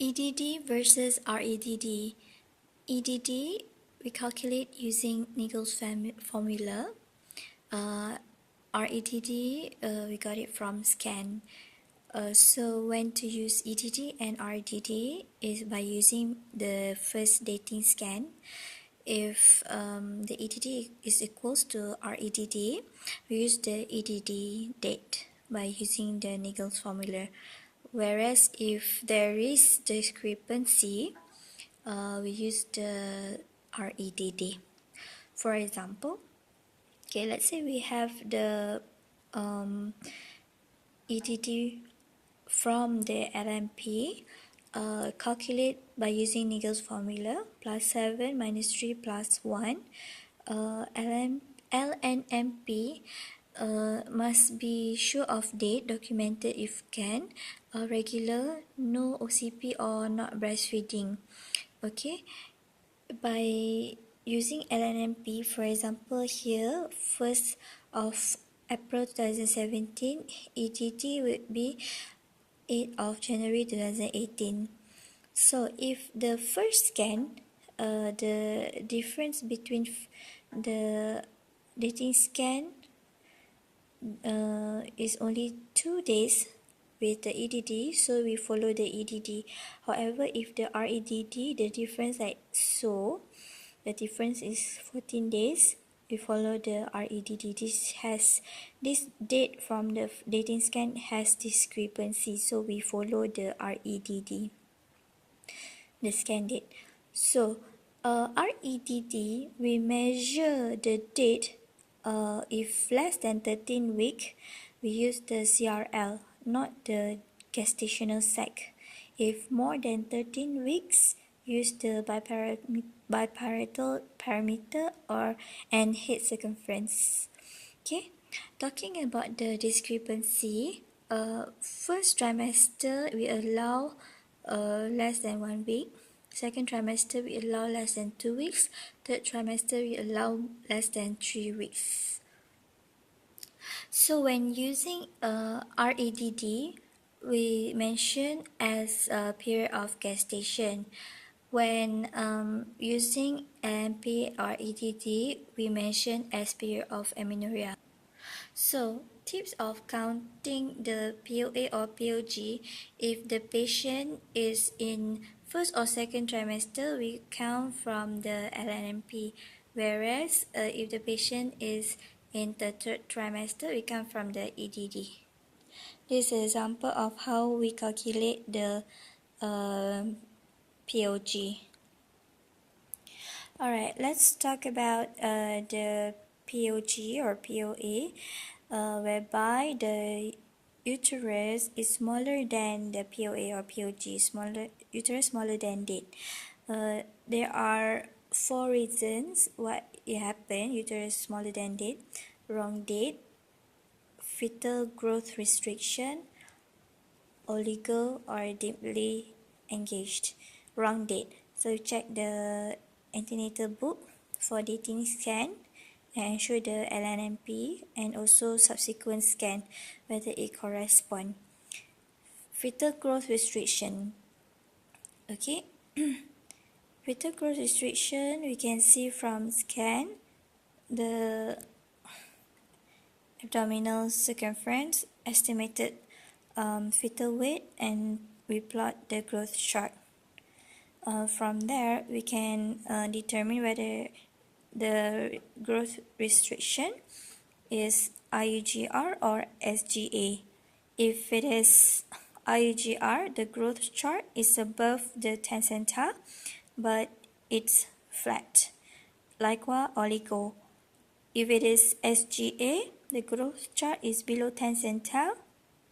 EDD versus REDD. EDD, we calculate using Niggle's formula. REDD, we got it from scan. So when to use EDD and REDD is by using the first dating scan. If the EDD is equals to REDD, we use the EDD date by using the Niggle's formula. Whereas if there is discrepancy, we use the REDD. For example, okay, let's say we have the EDD from the LNP, calculate by using Niggle's formula, plus 7 minus 3 plus 1. LNMP must be sure of date, documented if can, regular, no OCP or not breastfeeding. Okay, by using LNMP, for example here, 1st of April 2017, EDD would be 8th of January 2018. So if the first scan, the difference between the dating scan is only 2 days with the EDD, so we follow the EDD. However, if the REDD, the difference like so, the difference is 14 days, we follow the REDD. This date from the dating scan has discrepancy, so we follow the REDD, the scan date. So REDD, we measure the date. If less than 13 weeks, we use the CRL, not the gestational sac. If more than 13 weeks, use the biparietal parameter and head circumference. Okay, talking about the discrepancy, first trimester we allow less than 1 week. Second trimester we allow less than 2 weeks. Third trimester we allow less than 3 weeks. So when using REDD, we mention as a period of gestation. When using LNP or EDD, we mention as period of amenorrhea. So, tips of counting the POA or POG. If the patient is in first or second trimester, we count from the LNP. Whereas, if the patient is in the third trimester, we count from the EDD. This is an example of how we calculate the POG. Alright, let's talk about the POG or POA, whereby the uterus is smaller than the POA or POG, uterus smaller than date. There are 4 reasons why it happened: uterus smaller than date, wrong date, fetal growth restriction, oligo or deeply engaged. Wrong date. So check the antenatal book for dating scan and show the LNMP and also subsequent scan whether it correspond. Fetal growth restriction. Okay. Fetal growth restriction, we can see from scan the abdominal circumference, estimated fetal weight, and we plot the growth chart. From there, we can determine whether the growth restriction is IUGR or SGA. If it is IUGR, the growth chart is above the 10 centile, but it's flat. Likewise, oligo. If it is SGA, the growth chart is below 10 centile,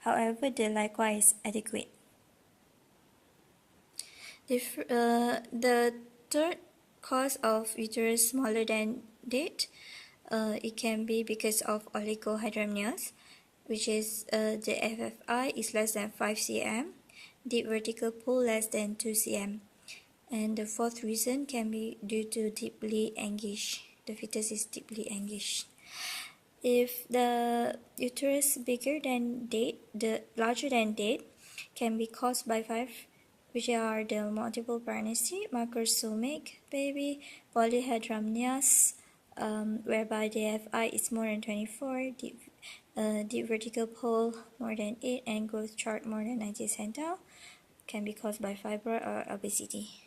however, the likewise is adequate. The third cause of uterus smaller than date, it can be because of oligohydramnios, which is the FFI is less than 5 cm, deep vertical pull less than 2 cm. And the fourth reason can be due to deeply engaged. The fetus is deeply engaged. If the uterus bigger than date, the larger than date, can be caused by 5 which are the multiple pregnancy, macrosomic baby, polyhydramnios, whereby the FI is more than 24, deep vertical pole more than 8, and growth chart more than 90 centile, can be caused by fibroid or obesity.